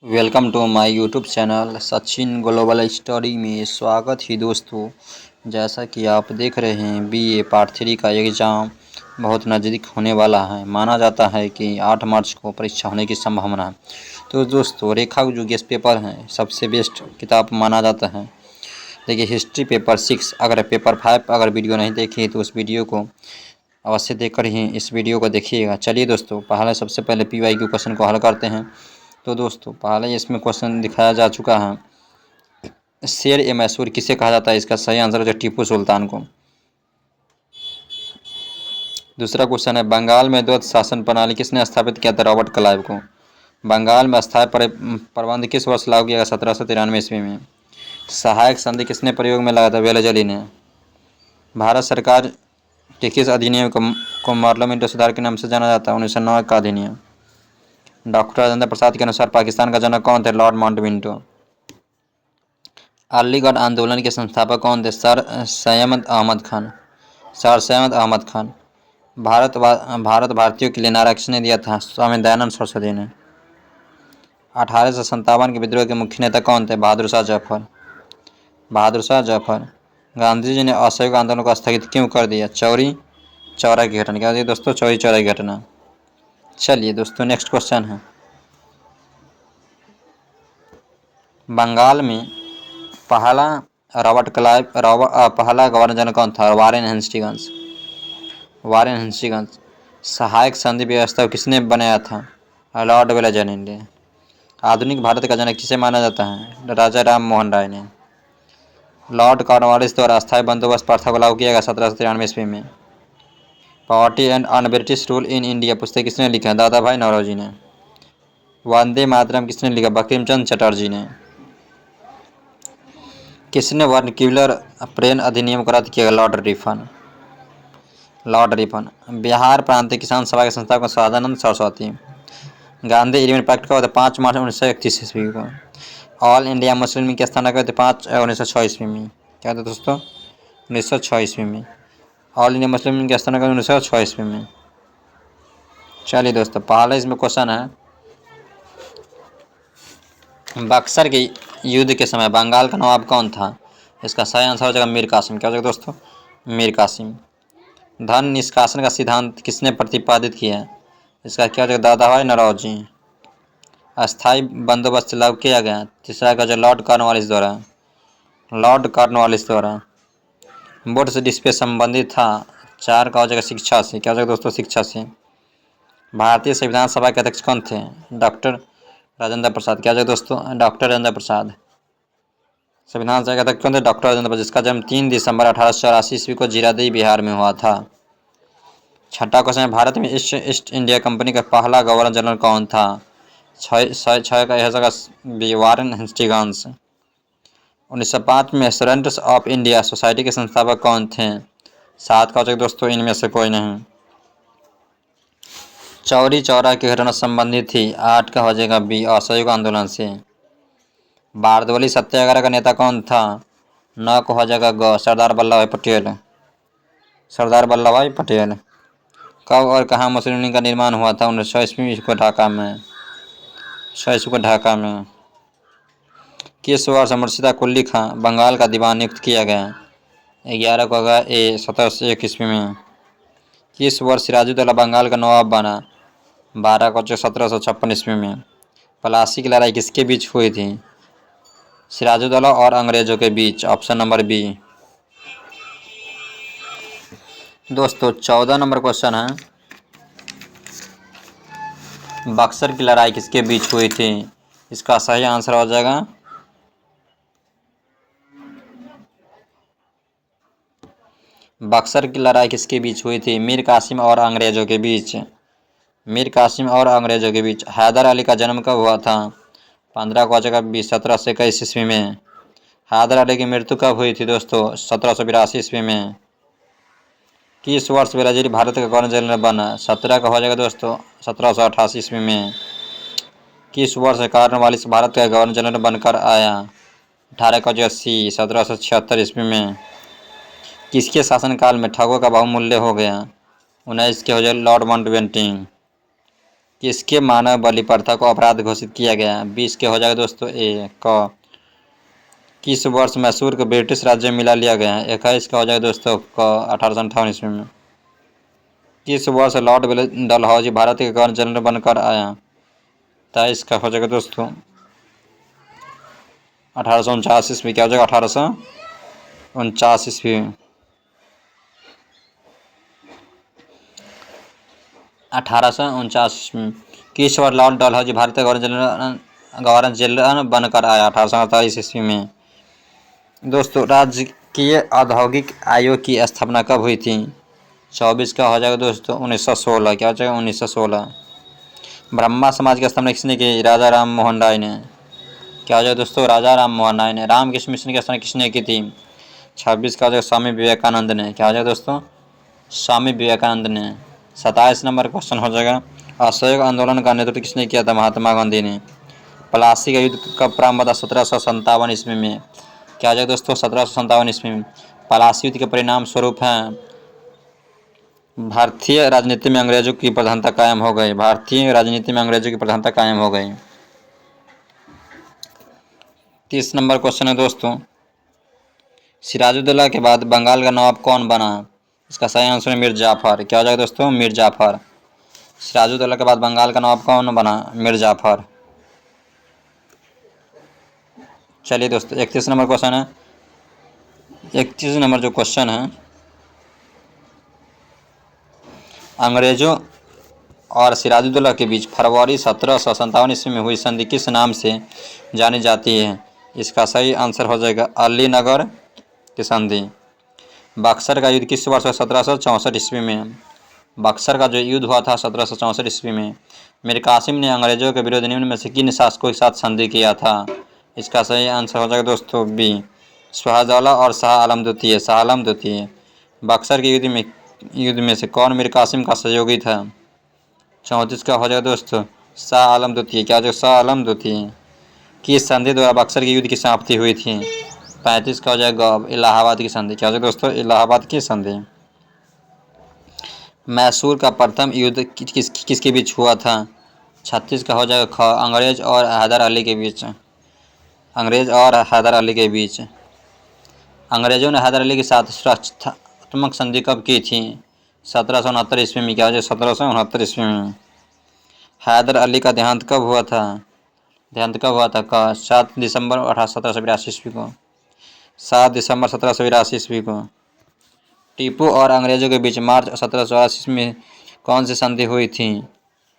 Welcome to my YouTube channel Sachin global study में स्वागत है दोस्तों। जैसा कि आप देख रहे हैं बीए पार्ट 3 का एग्ज़ाम बहुत नज़दीक होने वाला है। माना जाता है कि 8 मार्च को परीक्षा होने की संभावना है। तो दोस्तों रेखा जो गेस्ट पेपर हैं सबसे बेस्ट किताब माना जाता है। देखिए हिस्ट्री पेपर 6 अगर पेपर 5 अगर वीडियो नहीं देखी तो उस वीडियो को अवश्य देखकर ही इस वीडियो को देखिएगा। चलिए दोस्तों सबसे पहले PYQ क्वेश्चन को हल करते हैं। तो दोस्तों पहले इसमें क्वेश्चन दिखाया जा चुका है, शेर ए मैसूर किसे कहा जाता है? इसका सही आंसर है टीपू सुल्तान को। दूसरा क्वेश्चन है, बंगाल में द्वैत शासन प्रणाली किसने स्थापित किया था? रॉबर्ट क्लाइव को। बंगाल में अस्थायी प्रबंध किस वर्ष लागू किया गया? 1793 ईस्वी में। सहायक संधि किसने प्रयोग में लाया था? वेलेजली ने। भारत सरकार के किस अधिनियम को पार्लियामेंट सुधार के नाम से जाना जाता है? 1909 का अधिनियम। डॉक्टर राजेंद्र प्रसाद के अनुसार पाकिस्तान का जनक कौन थे? Lord Mountbatten. अलीगढ़ आंदोलन के संस्थापक कौन थे? सर सैयद अहमद खान। भारत भारतीयों के लिए नारा किसने दिया था? स्वामी दयानंद सरस्वती ने। 1857 के विद्रोह के मुख्य नेता कौन थे? बहादुर शाह जफर। गांधी जी ने असहयोग आंदोलन को स्थगित क्यों कर दिया? चौरी चौरा की घटना। क्या दोस्तों? चौरी चौरा की घटना। चलिए दोस्तों नेक्स्ट क्वेश्चन है, बंगाल में पहला पहला गवर्नर जनरल कौन था? Warren Hastings. सहायक संधि व्यवस्था किसने बनाया था? लॉर्ड वेलेजली ने। आधुनिक भारत का जनक किसे माना जाता है? राजा राम मोहन राय ने। लॉर्ड कॉर्नवालिस द्वारा अस्थायी बंदोबस्त प्रथा को लागू किया गया 1793 ईस्वी में। Poverty and un British rule in India पुस्तक किसने लिखा? दादा भाई नौरोजी ने। वंदे मातरम किसने लिखा? बंकिम चंद्र चटर्जी ने। किसने वर्नाक्यूलर प्रेन अधिनियम को रद्द किया? Lord Ripon. बिहार प्रांतीय किसान सभा के संस्थापक सदानंद सरस्वती। गांधी एग्रीमेंट पैक्ट कब हुआ था? 5 मार्च 1931 ईस्वी को। ऑल इंडिया मुस्लिम लीग की स्थापना कब हुई थी? 1906 ईस्वी में। क्या था दोस्तों? 1906 ईस्वी में। ऑल इंडिया मुस्लिम लीग की स्थापना कब? 1906 ईस्वी में। चलिए दोस्तों पहले इसमें क्वेश्चन है, बक्सर के युद्ध के समय बंगाल का नवाब कौन था? इसका सही आंसर हो जाएगा मीर कासिम। क्या हो जाएगा दोस्तों? मीर कासिम। धन निष्कासन का सिद्धांत किसने प्रतिपादित किया है? इसका क्या हो जाएगा? दादा भाई नौरोजी। अस्थायी बंदोबस्त लागू किया गया। तीसरा का जो लॉर्ड कॉर्नवालिस द्वारा। बोर्ड से डिस्प्ले संबंधित था। 4 का हो जाएगा शिक्षा से। क्या हो जाएगा दोस्तों? शिक्षा से। भारतीय संविधान सभा के अध्यक्ष कौन थे? डॉक्टर राजेंद्र प्रसाद। क्या हो जाएगा दोस्तों? डॉक्टर राजेंद्र प्रसाद। संविधान सभा के अध्यक्ष कौन थे? डॉक्टर राजेंद्र प्रसाद, जिसका जन्म 3 दिसंबर 1884 ईस्वी को जीरादेई बिहार में हुआ था। छठा क्वेश्चन है, भारत में ईस्ट इंडिया कंपनी का पहला गवर्नर जनरल कौन था? 6 का यह जगह वारेन हेस्टिंग्स। 1905 में स्टूडेंट्स ऑफ इंडिया सोसाइटी के संस्थापक कौन थे? 7 का हो जाएगा दोस्तों इनमें से कोई नहीं। चौरी चौरा की घटना संबंधित थी। 8 का हो जाएगा बी, असहयोग आंदोलन से। बारदोली सत्याग्रह का नेता कौन था? 9 को हो जाएगा ग, सरदार वल्लभ भाई पटेल। कब और कहाँ मुस्लिम लीग का निर्माण हुआ था? 1906 ईस्वी को ढाका में। किस वर्ष मुर्शिदा कुली खां बंगाल का दीवान नियुक्त किया गया? 11 को होगा ए, 1701 ईस्वी में। किस वर्ष सिराजुद्दौला बंगाल का नवाब बना? 12 को 1756 ईस्वी में। प्लासी की लड़ाई किसके बीच हुई थी? सिराजुद्दौला और अंग्रेजों के बीच। Option number B. दोस्तों 14 नंबर क्वेश्चन है, बक्सर की लड़ाई किसके बीच हुई थी? इसका सही आंसर हो जाएगा बक्सर की लड़ाई किसके बीच हुई थी? मीर कासिम और अंग्रेजों के बीच। हैदर अली का जन्म कब हुआ था? 15 को हो जाएगा 1721 ईस्वी में। हैदर अली की मृत्यु कब हुई थी दोस्तों? 1782 ईस्वी में। किस वर्ष वेलेजली भारत का गवर्नर जनरल बना? 17 का हो जाएगा दोस्तों 1788 ईस्वी में। किस वर्ष कॉर्नवालिस भारत का गवर्नर जनरल बनकर आया? 18 का 1776 ईस्वी में। किसके शासनकाल में ठगों का बहुमूल्य हो गया? 19 के हो जाए लॉर्ड माउंटबेटन। किसके मानव बलि प्रथा को अपराध घोषित किया गया? 20 के हो जाएगा दोस्तों ए। क किस वर्ष मैसूर को ब्रिटिश राज्य में मिला लिया गया है? 21 का हो जाएगा दोस्तों क 1858 ईस्वी में। किस वर्ष लॉर्ड डलहौजी भारत के गवर्नर जनरल बनकर आया? 23 का हो जाएगा दोस्तों 1849 ईस्वी। क्या हो जाएगा? 1849 ईस्वी। 1849 ईस्वी। किस वर्ष लॉर्ड डलहौजी भारत के गवर्नर जनरल बनकर आया? 1848 ईस्वी में। दोस्तों राजकीय औद्योगिक आयोग की स्थापना कब हुई थी? 24 का हो जाएगा दोस्तों 1916। क्या हो जाएगा? 1916। ब्रह्मा समाज की स्थापना किसने की? राजा राम मोहन राय ने। क्या हो जाएगा दोस्तों? राजा राम मोहन राय ने। रामकृष्ण मिशन की स्थापना किसने की थी? 26 का हो जाएगा स्वामी विवेकानंद ने। क्या हो जाएगा दोस्तों? स्वामी विवेकानंद ने। 27 नंबर क्वेश्चन हो जाएगा असहयोग आंदोलन का नेतृत्व किसने किया था? महात्मा गांधी ने। प्लासी का युद्ध कब प्रारंभ हुआ था? 1757 ईस्वी में। क्या हो जाएगा दोस्तों? 1757 ईस्वी में। प्लासी युद्ध के परिणाम स्वरूप हैं भारतीय राजनीति में अंग्रेजों की प्रधानता कायम हो गई। भारतीय राजनीति में अंग्रेजों की प्रधानता कायम हो गई। 30 नंबर क्वेश्चन है दोस्तों सिराजुद्दौला के बाद बंगाल का नवाब कौन बना? इसका सही आंसर है मीर जाफर। क्या हो जाएगा दोस्तों? मीर जाफर। सिराजुद्दौला के बाद बंगाल का नवाब कौन बना? मीर जाफर। चलिए दोस्तों 31 नंबर क्वेश्चन है। 31 नंबर जो क्वेश्चन है अंग्रेजों और सिराजुद्दौला के बीच फरवरी 1757 ईस्वी में हुई संधि किस नाम से जानी जाती है? इसका सही आंसर हो जाएगा अलीनगर की संधि। बक्सर का युद्ध किस वर्ष हुआ? 1764 ईस्वी में। बक्सर का जो युद्ध हुआ था 1764 ईस्वी में। मीर कासिम ने अंग्रेजों के विरुद्ध निम्न में से किन शासकों के साथ संधि किया था? इसका सही आंसर हो जाएगा दोस्तों बी शाहजौला और शाह आलम द्वितीय। शाह आलम द्वितीय। बक्सर के युद्ध में से कौन मीर कासिम का सहयोगी था? 34 का हो जाएगा दोस्तों शाह आलम द्वितीय। क्या हो जाएगा? शाह आलम द्वितीय। किस संधि द्वारा बक्सर के युद्ध की समाप्ति हुई थी? 35 का हो जाएगा इलाहाबाद की संधि। क्या हो जाएगा दोस्तों? इलाहाबाद की संधि। मैसूर का प्रथम युद्ध किसके बीच हुआ था? 36 का हो जाएगा ख अंग्रेज और हैदर अली के बीच। अंग्रेज और हैदर अली के बीच। अंग्रेजों ने हैदर अली के साथ सुरक्षात्मक संधि कब की थी? 1769 ईस्वी में। क्या हो जाएगा? 1769 ईस्वी में। हैदर अली का देहांत कब हुआ था? देहांत कब हुआ था? का 7 दिसंबर 1782 ईस्वी को। 7 दिसंबर 1782 ईस्वी को। टीपू और अंग्रेजों के बीच मार्च 1784 ईस्वी में कौन सी संधि हुई थी?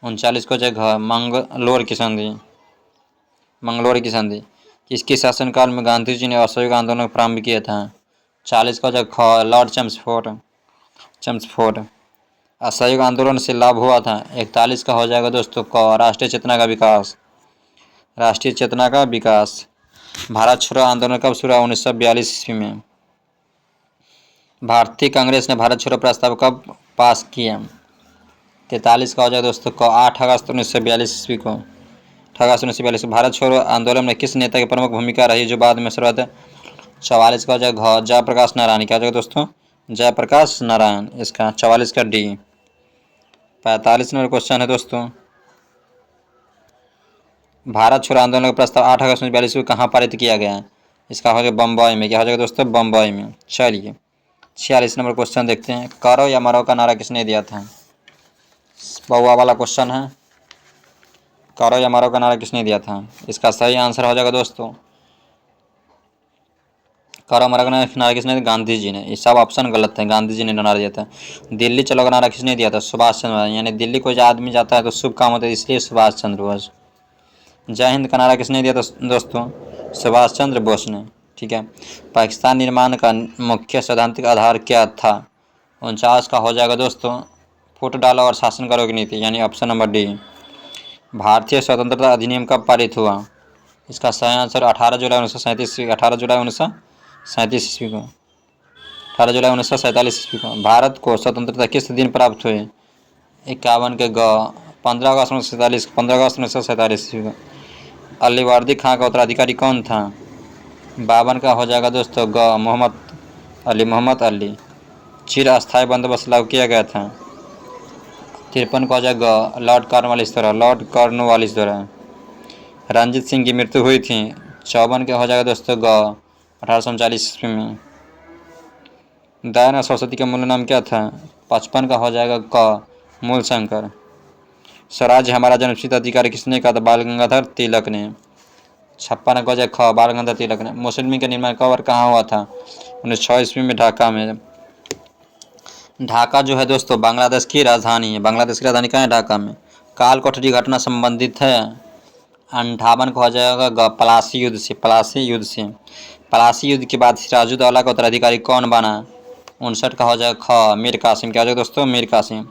39 को जगह मंगलोर की संधि। मंगलोर की संधि। किसके शासनकाल में गांधी जी ने असहयोग आंदोलन प्रारंभ किया था? 40 का जगह लॉर्ड चम्सफोर्ड। असहयोग आंदोलन से लाभ हुआ था? 41 का हो जाएगा दोस्तों क राष्ट्रीय चेतना का विकास। राष्ट्रीय चेतना का विकास। भारत छोड़ो आंदोलन कब शुरू हुआ? 1942 ईस्वी में। भारतीय कांग्रेस ने भारत छोड़ो प्रस्ताव कब पास किया? 43 का हो जाएगा दोस्तों क 8 अगस्त 1942 ईस्वी को। 8 अगस्त 1942। भारत छोड़ो आंदोलन में किस नेता की प्रमुख भूमिका रही जो बाद में सर्वोदय? 44 का हो जाएगा जयप्रकाश नारायण। क्या हो जाएगा दोस्तों? जयप्रकाश नारायण। इसका 44 का डी। 45 नंबर क्वेश्चन है दोस्तों भारत छोड़ो आंदोलन का प्रस्ताव 8 अगस्त 1942 को कहाँ पारित किया गया? इसका हो जाएगा बम्बई में। क्या हो जाएगा दोस्तों? बम्बई में। चलिए 46 नंबर क्वेश्चन देखते हैं करो या मरो का नारा किसने दिया था? बहुआ वाला क्वेश्चन है। करो या मरो का नारा किसने दिया था? इसका सही आंसर हो जाएगा दोस्तों करो मरो का नारा किसने दिया? गांधी जी ने। ये सब ऑप्शन गलत है। गांधी जी ने नारा दिया था। दिल्ली चलो का नारा किसने दिया था? सुभाष चंद्र बोस। यानी दिल्ली कोई आदमी जाता है तो शुभ काम होता है इसलिए सुभाष चंद्र बोस। जय हिंद का नारा किसने दिया था दोस्तों? सुभाष चंद्र बोस ने। ठीक है। पाकिस्तान निर्माण का मुख्य सैद्धांतिक आधार क्या था? 49 का हो जाएगा दोस्तों फुट डालो और शासन करो की नीति। यानी ऑप्शन नंबर डी। भारतीय स्वतंत्रता अधिनियम कब पारित हुआ? इसका सही आंसर 18 जुलाई 1937 ईस्वी। 18 जुलाई 1937 ईस्वी को। 18 जुलाई 1947 ईस्वी को। भारत को स्वतंत्रता किस दिन प्राप्त हुई? 51 के ग 15 अगस्त 1947। 15 अगस्त 1947 ईस्वी को। अलीवर्दी खां का उत्तराधिकारी कौन था? 52 का हो जाएगा दोस्तों ग मोहम्मद अली। चिर अस्थायी बंदोबस्त लागू किया गया था? 53 का हो जाएगा लॉर्ड कॉर्नवालिस द्वारा, लॉर्ड कॉर्नवालिस द्वारा। रंजीत सिंह की मृत्यु हुई थी 54 का हो जाएगा दोस्तों ग 1839 ईस्वी में। दयानंद सरस्वती का मूल नाम क्या था? 55 का हो जाएगा क मूलशंकर। स्वराज हमारा जन्मसिद्ध अधिकार किसने कहा था? बाल गंगाधर तिलक ने। 56 का हो जाएगा ख बाल गंगाधर तिलक ने। मुसलमान का निर्माण कब और कहाँ हुआ था? 1906 ईस्वी में ढाका में। ढाका जो है दोस्तों बांग्लादेश की राजधानी है। बांग्लादेश की राजधानी कहाँ है? ढाका में। काल कोठरी घटना संबंधित है 58 का हो जाएगा ग पलासी युद्ध से। पलासी युद्ध से। पलासी युद्ध के बाद सिराजुद्दौला का उत्तराधिकारी कौन बना? 59 का हो जाएगा ख मीर कासिम। क्या हो जाएगा दोस्तों? मीर कासिम।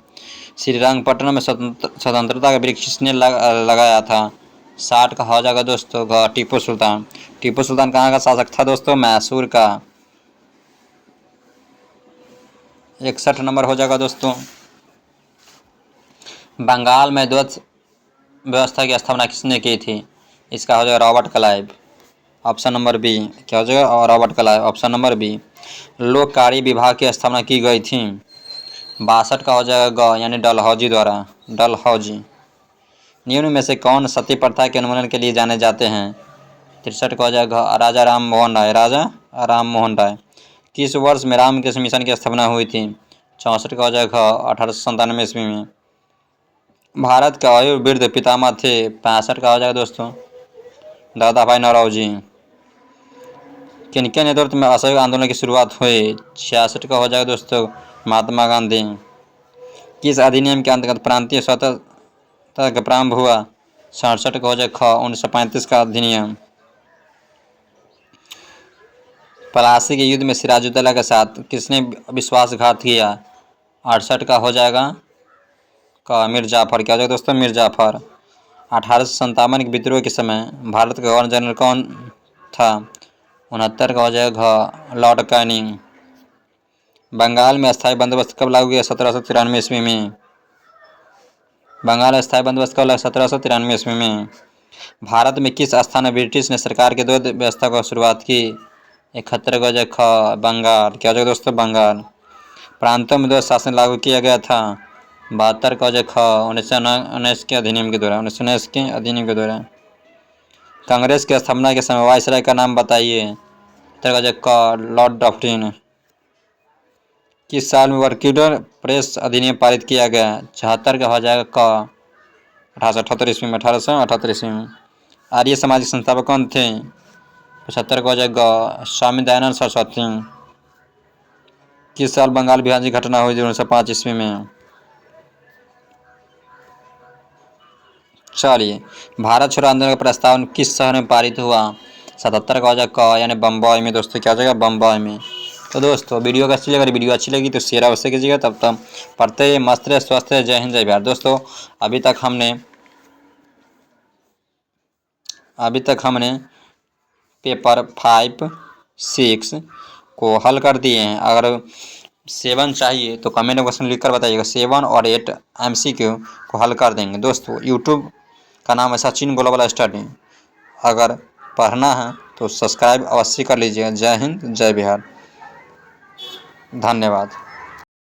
श्रीरंगपट्टनम में स्वतंत्रता का वृक्ष किसने लगाया था? 60 का हो जाएगा दोस्तों ग टीपू सुल्तान। टीपू सुल्तान कहाँ का शासक था दोस्तों? मैसूर का। 61 नंबर हो जाएगा दोस्तों। बंगाल में द्वैत व्यवस्था की स्थापना किसने की थी? इसका हो जाएगा Robert Clive. Option number B. क्या हो जाएगा? और Robert Clive. Option number B. लोक कार्य विभाग की स्थापना की गई थी 62 का हो जाएगा ग यानी डलहौजी द्वारा। डलहौजी। निम्न में से कौन सती प्रथा के उन्मूलन के लिए जाने जाते हैं? 63 का हो जाएगा राजा राम मोहन राय। राजा राम मोहन राय। किस वर्ष में रामकृष्ण मिशन की स्थापना हुई थी? 64 का हो जाएगा 1897 ईस्वी में। भारत के आयुर्वेद पितामह थे 65 का हो जाएगा दोस्तों दादा भाई नौरोजी। किनके नेतृत्व में असहयोग आंदोलन की शुरुआत हुई? 66 का हो जाएगा दोस्तों महात्मा गांधी। किस अधिनियम के अंतर्गत प्रांतीय स्वतंत्रता का प्रारंभ हुआ? 67 का हो जाएगा ख 1935 का अधिनियम। पलासी के युद्ध में सिराजुद्दौला के साथ किसने विश्वासघात किया? 68 का हो जाएगा का मीर जाफर। क्या हो जाएगा दोस्तों? मीर जाफर। 1857 के विद्रोह के समय भारत का गवर्नर जनरल कौन था? 69 का हो जाएगा लॉर्ड कैनिंग। बंगाल में स्थायी बंदोबस्त कब लागू किया? 1793 ईस्वी में। बंगाल में स्थायी बंदोबस्त कब लगा? 1793 ईस्वी में। भारत में किस स्थान में ब्रिटिश ने सरकार के द्वैत व्यवस्था को शुरुआत की? 71 का हो जाएगा ख बंगाल। क्या हो जाएगा दोस्तों? बंगाल। प्रांतों में द्वैत शासन लागू किया गया था 72 का हो जाएगा ख 1919 के अधिनियम के द्वारा। 1919 के अधिनियम के द्वारा। कांग्रेस की स्थापना के समय वायसराय का नाम बताइए। 73 का हो जाएगा क लॉर्ड डफरिन। किस साल में वर्किंग प्रेस अधिनियम पारित किया गया? 76 का हो जाएगा क 1878 ईस्वी में। 1878 ईस्वी में। आर्य समाज के संस्थापक कौन थे? 75 का हो जाएगा स्वामी दयानंद सरस्वती। किस साल बंगाल विभाजन की घटना हुई थी? 1905 ईस्वी में। चलिए, भारत छोड़ो आंदोलन का प्रस्ताव किस शहर में पारित हुआ? 77 का हो जाएगा क यानी बम्बई में दोस्तों। क्या हो जाएगा? बम्बई में। तो दोस्तों वीडियो कैसी लगी? अगर वीडियो अच्छी लगी तो शेयर अवश्य कीजिएगा। तब तक पढ़ते रहिए, मस्त रहे, स्वस्थ रहे। जय हिंद, जय बिहार। दोस्तों अभी तक हमने पेपर 5, 6 को हल कर दिए हैं। अगर 7 चाहिए तो कमेंट बॉक्स में लिख कर बताइएगा। 7 और 8 MCQ को हल कर देंगे। दोस्तों यूट्यूब का नाम है सचिन ग्लोबल स्टडी। अगर पढ़ना है तो सब्सक्राइब अवश्य कर लीजिएगा। जय हिंद, जय बिहार। धन्यवाद।